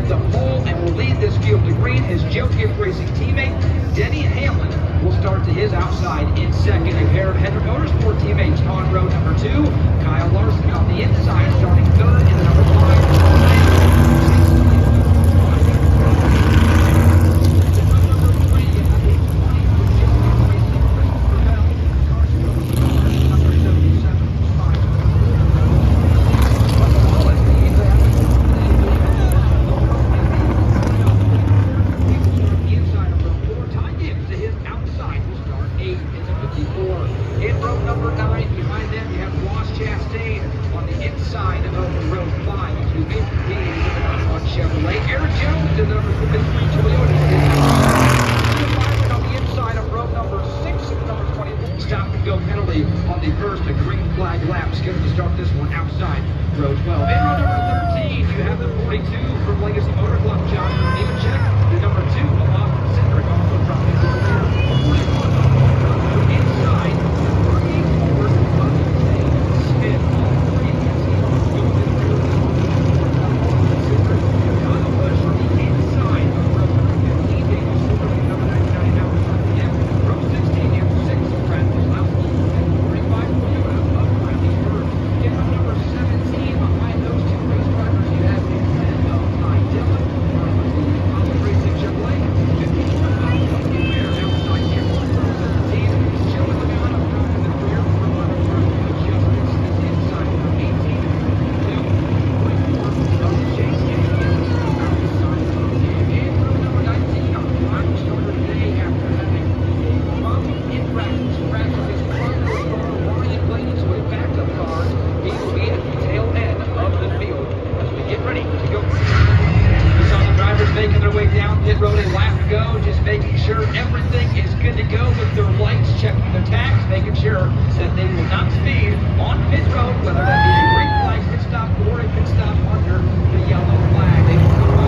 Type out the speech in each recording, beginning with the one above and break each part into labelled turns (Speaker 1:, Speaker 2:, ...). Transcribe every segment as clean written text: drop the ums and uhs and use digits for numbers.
Speaker 1: at the pole and will lead this field to green. His Joe Gibbs Racing teammate, Denny Hamlin, will start to his outside in second. A pair of Hendrick Motorsport teammates on row number 2. Kyle Larson on the inside, starting third in the number 5. On the first, a green flag lap scheduled to start this one outside row 12. In row number 13, you have the 42 from Legacy Motor Club, John Nemechek. The number 2, Alon Cedric, also dropping to the rear. 41 inside, 38 forward, Smith. All three of these teams go to the rear. Kyle Busch on the inside of row number 15. David Stewart, number 99, now in row 16, you have 6 Brad Keselowski. Making their way down pit road, a lap to go, just making sure everything is good to go with their lights, checking their tags, making sure that they will not speed on pit road, whether that be a green flag pit stop or a pit stop under the yellow flag. They can go on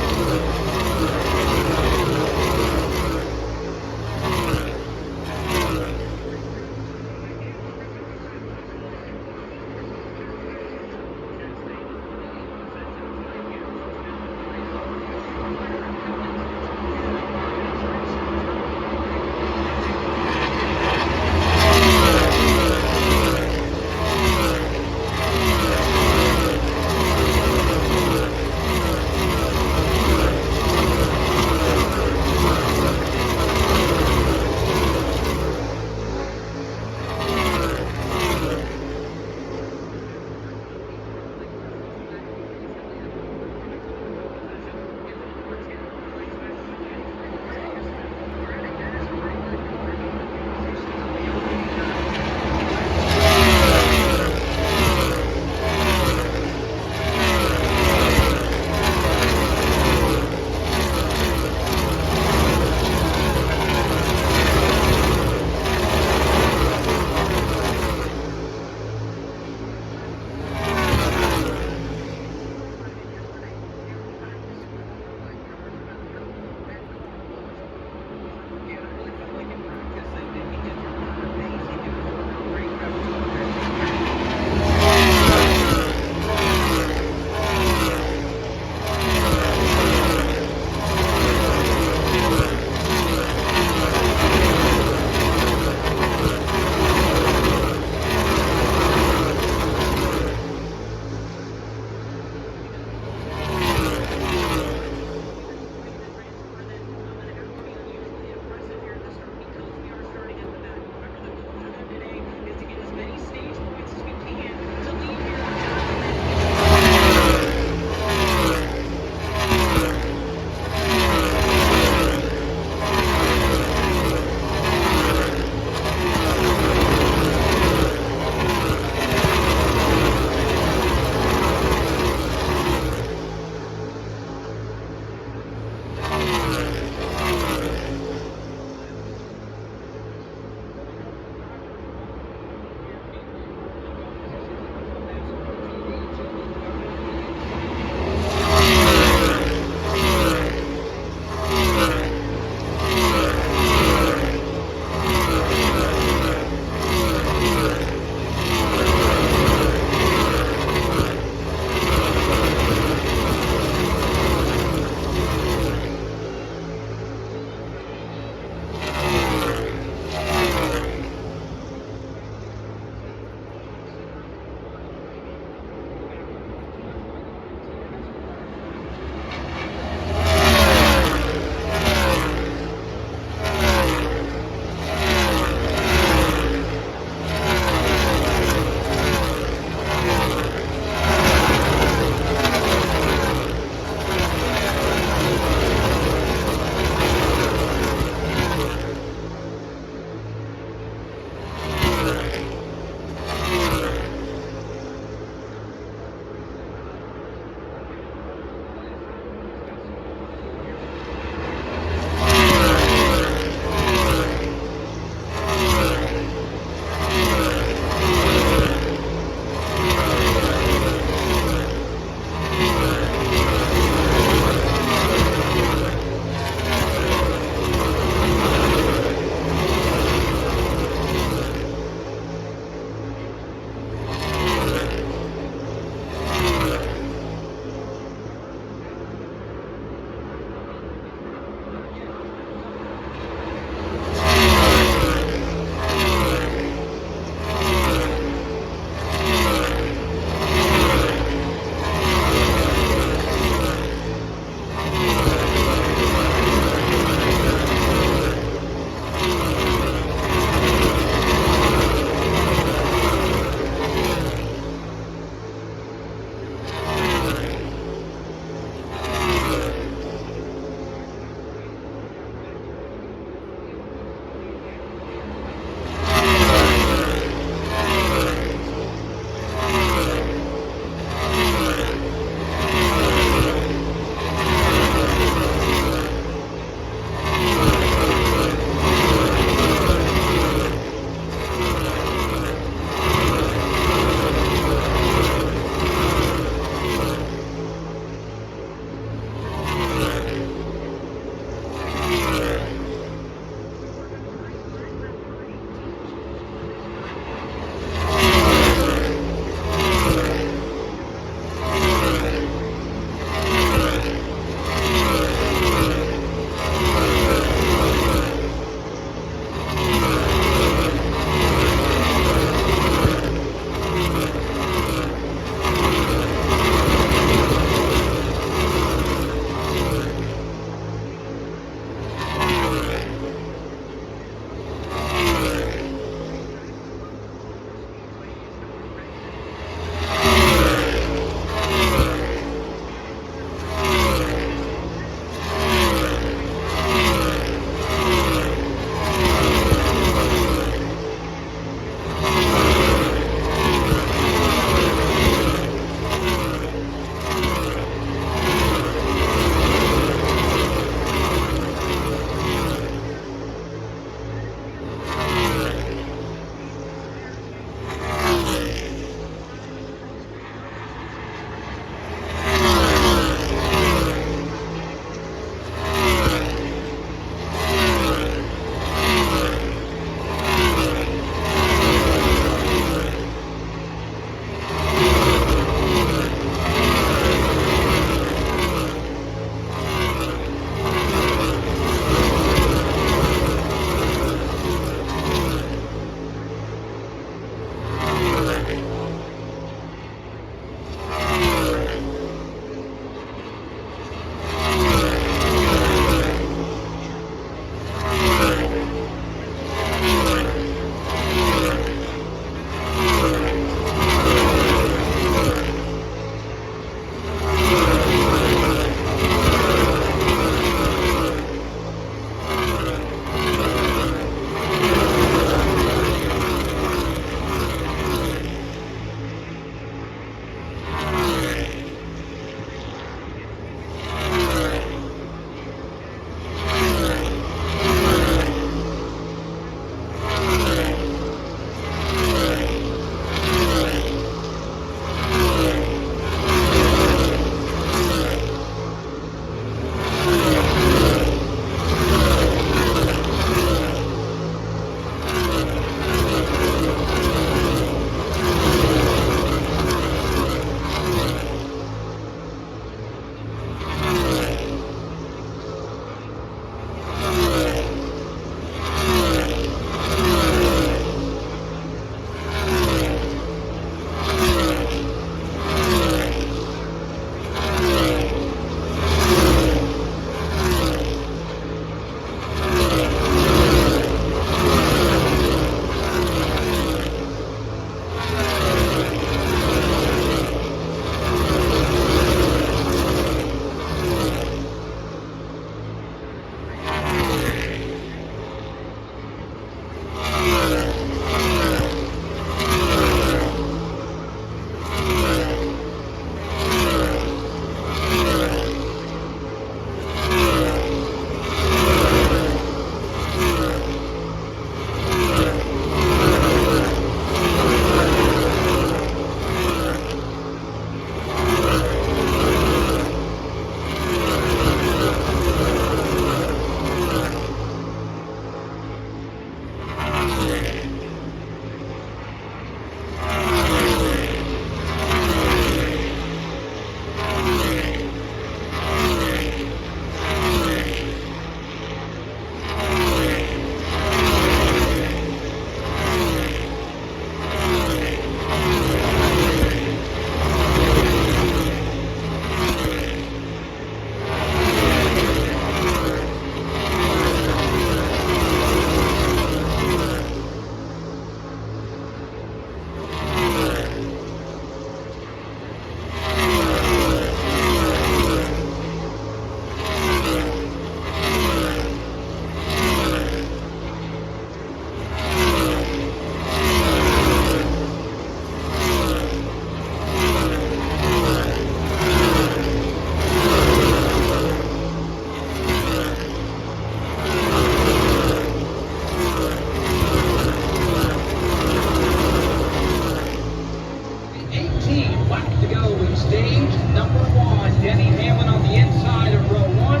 Speaker 1: laps to go in stage number 1. Denny Hamlin on the inside of row 1.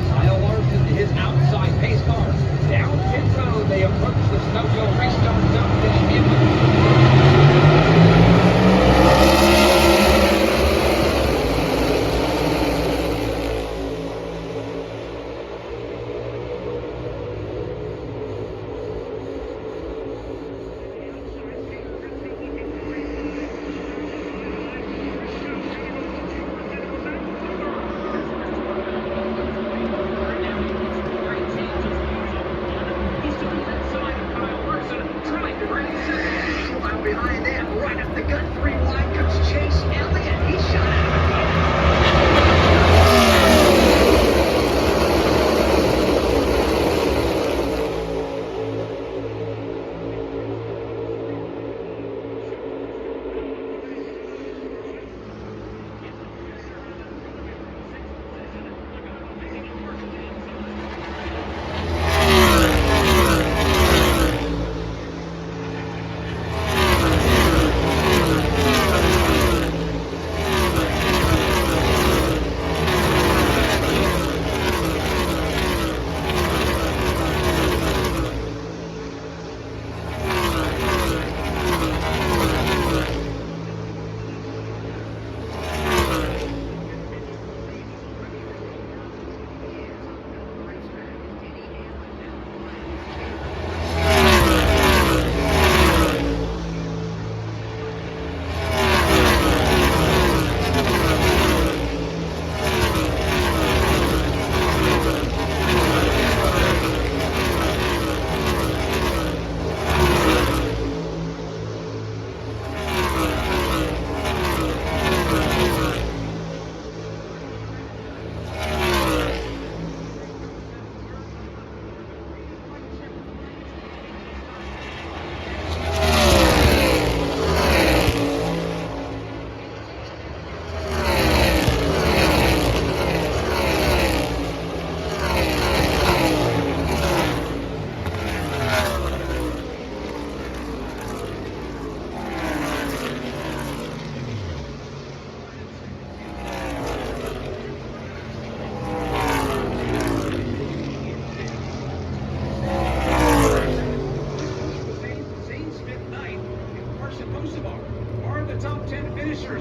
Speaker 1: Kyle Larson, his outside pace car. Down pit road, they approach the Snowville restart zone. Denny Hamlin. Behind them, right up the gut, 3 wide comes Chase Elliott. He shot out.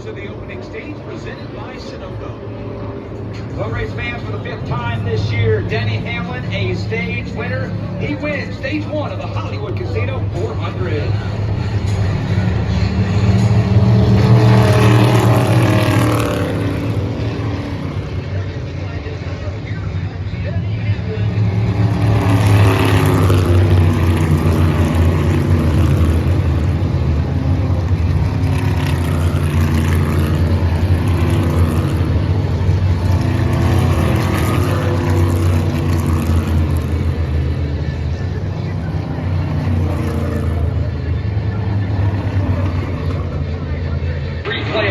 Speaker 1: Of the opening stage presented by Sunoco. Well, race fans, for the 5th time this year, Denny Hamlin, a stage winner. He wins stage 1 of the Hollywood Casino 400.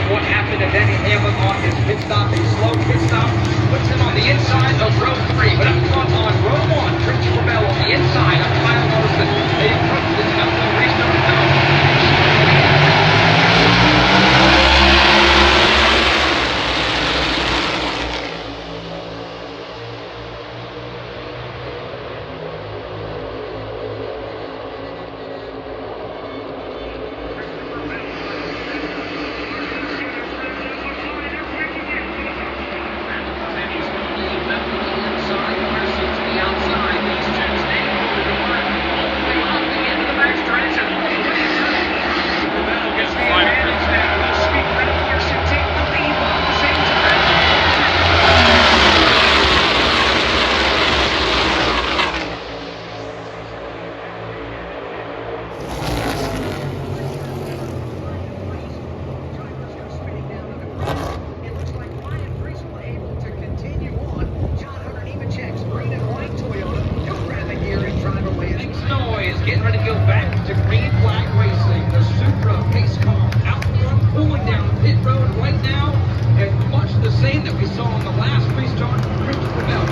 Speaker 1: What happened to Denny Hamlin on his pit stop, a slow pit stop, puts him on the inside of row 3, but up front on row 1, Trent Corbell on the inside of Kyle Larson. They approach the Snowville restart zone. Getting ready to go back to green flag racing. The Supra pace car out front, pulling down pit road right now, and much the same that we saw on the last restart from Christopher Bell.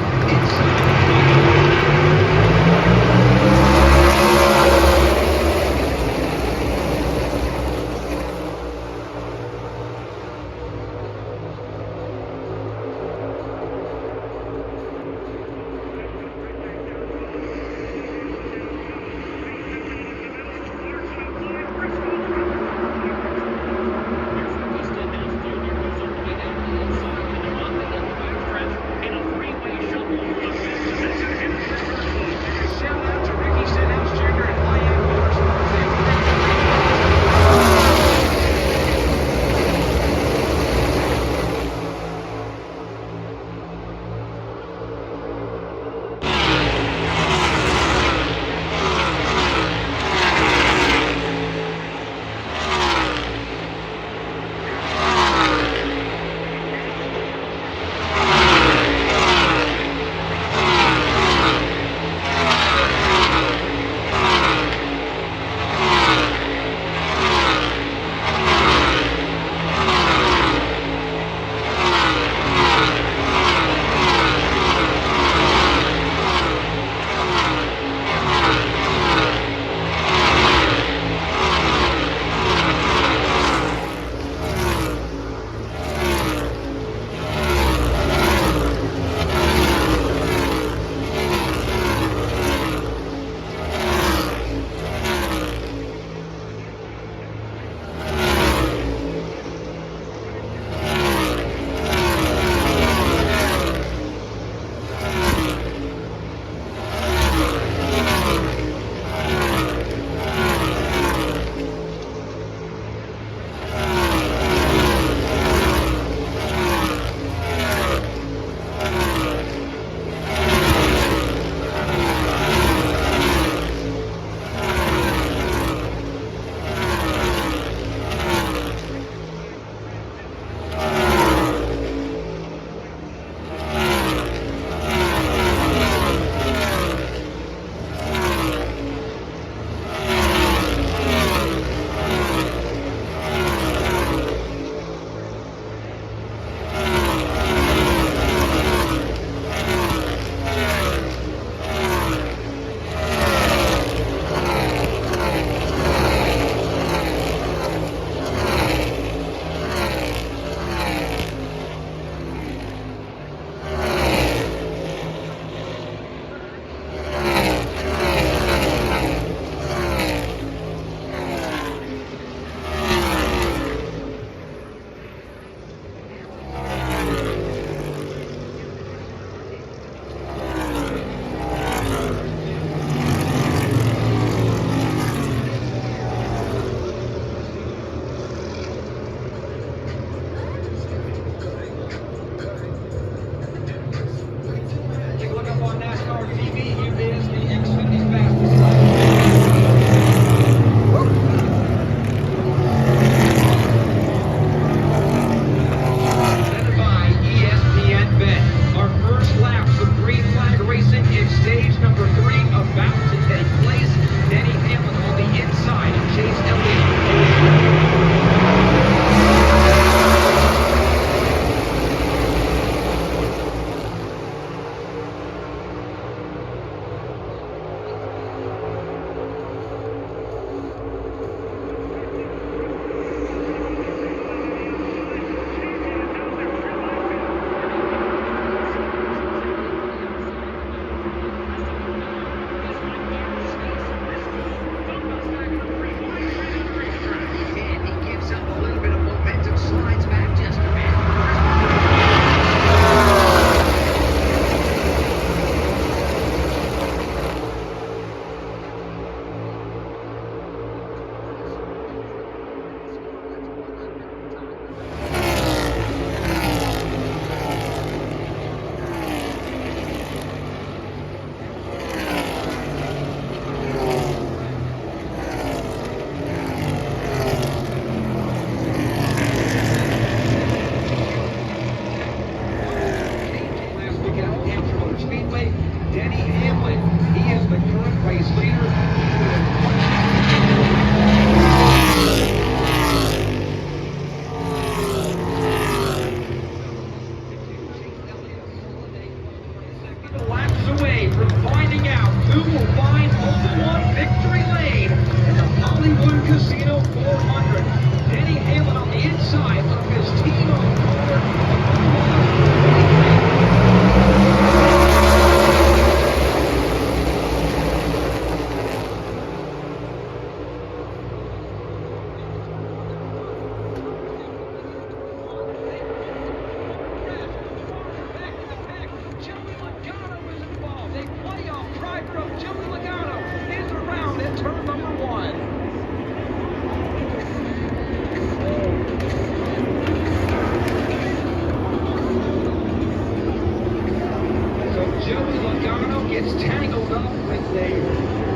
Speaker 1: gets tangled up with a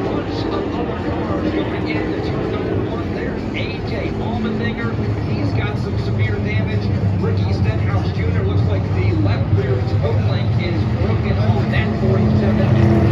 Speaker 1: bunch of other cars going into turn number 1. There's AJ Allmendinger. He's got some severe damage. Ricky Stenhouse Jr. looks like the left rear toe link is broken on that 47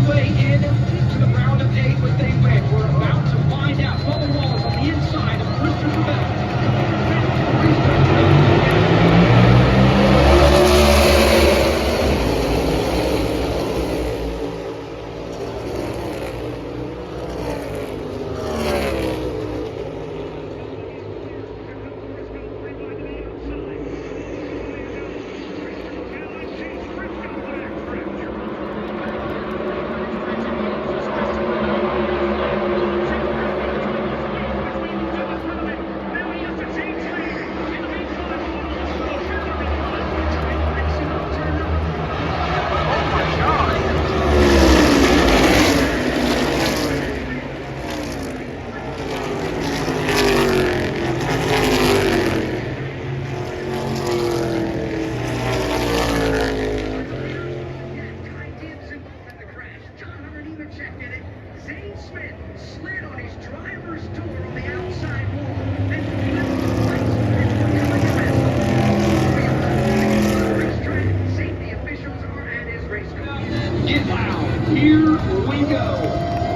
Speaker 2: way in to the round of 8 with a win. We're about to find out. Bubba Wallace on the inside of Zane Smith slid on his driver's door on the outside wall, then flipped to lights and coming to rest. The racetrack, safety officials are at his race car.
Speaker 1: Get loud. Here we go.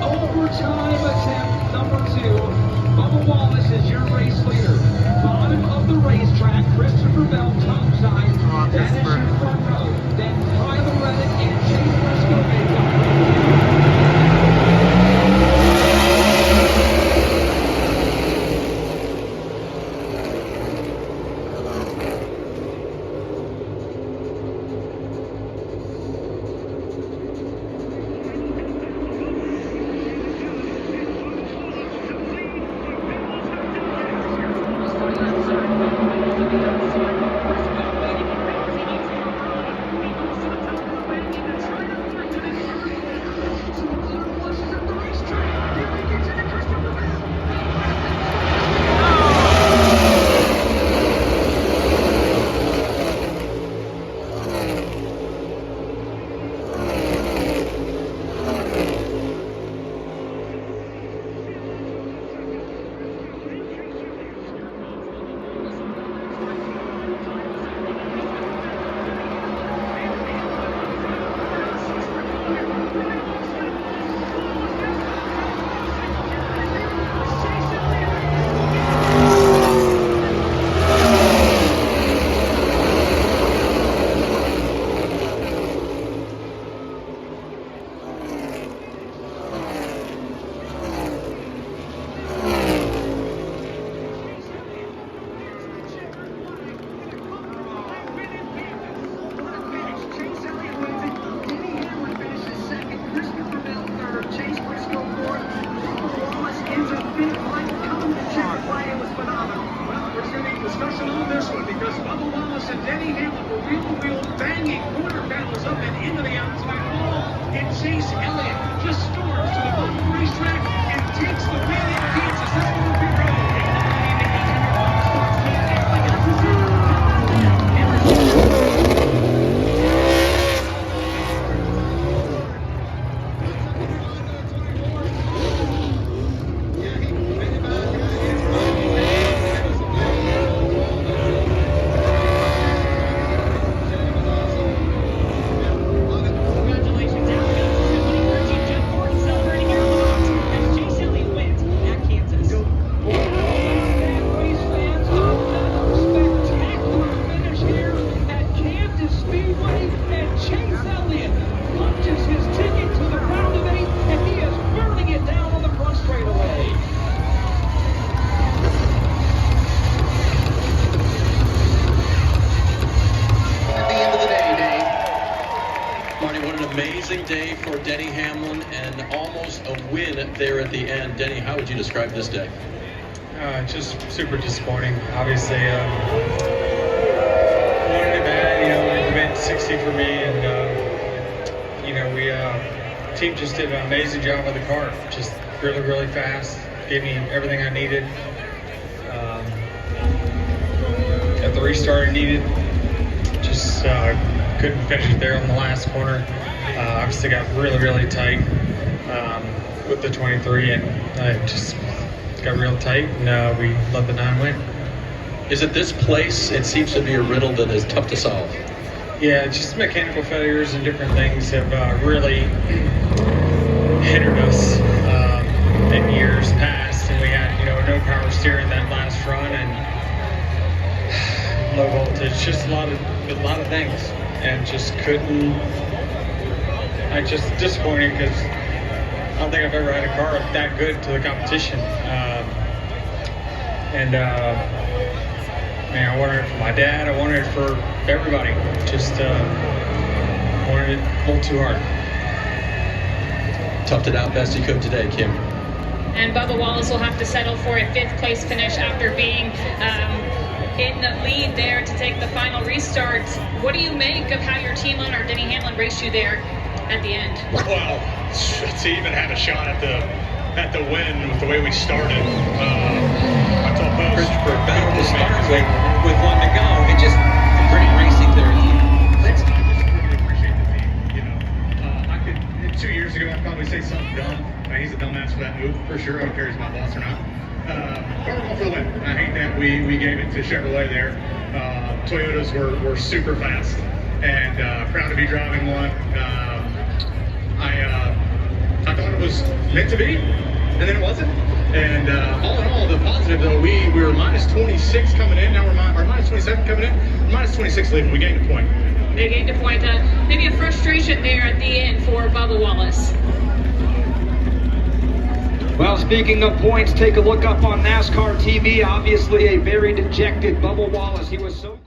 Speaker 1: Overtime attempt number 2. Bubba Wallace is your race leader. Bottom of the racetrack, Christopher Bell topside. That is your front row. Then Tyler Reddick and Chase Briscoe make up. Discussion on this one because Bubba Wallace and Denny Hamlin were wheel banging corner battles up and into the outside wall. And Chase Elliott just storms to the front of the racetrack and takes the win in Kansas. This will be
Speaker 3: amazing day for Denny Hamlin and almost a win there at the end. Denny, how would you describe this day?
Speaker 4: Just super disappointing. Obviously, wanted it bad. It meant 60 for me, and team just did an amazing job with the car. Just really, really fast. Gave me everything I needed. At the restart I needed. Just couldn't finish it there on the last corner. Obviously got really, really tight with the 23, and just got real tight, and we let the 9 win.
Speaker 3: Is it this place? It seems to be a riddle that is tough to solve.
Speaker 4: Yeah, just mechanical failures and different things have really hindered us in years past, and we had no power steering that last run and low voltage, just a lot of things, and just couldn't. Just disappointing because I don't think I've ever had a car that good to the competition. I wanted it for my dad. I wanted it for everybody. Just wanted it a little too hard.
Speaker 3: Toughed it out best you could today, Kim.
Speaker 5: And Bubba Wallace will have to settle for a 5th place finish after being in the lead there to take the final restart. What do you make of how your team owner, Denny Hamlin, raced you there at the end?
Speaker 6: Well, to even have a shot at the win with the way we started, I told folks,
Speaker 3: Christopher Bell to start with 1 to go. It just great racing there.
Speaker 6: I just really appreciate the team. I could 2 years ago I'd probably say something dumb. He's a dumbass for that move, for sure. I don't care if he's my boss or not. But we're going for the win. I hate that we gave it to Chevrolet there. Toyotas were super fast, and proud to be driving one. I thought it was meant to be, and then it wasn't. And all in all, the positive though, we were minus 26 coming in. Now we're minus 27 coming in. Minus 26 leaving. We gained a point.
Speaker 5: They gained a point. Maybe a frustration there at the end for Bubba Wallace.
Speaker 1: Well, speaking of points, take a look up on NASCAR TV. Obviously, a very dejected Bubba Wallace. He was so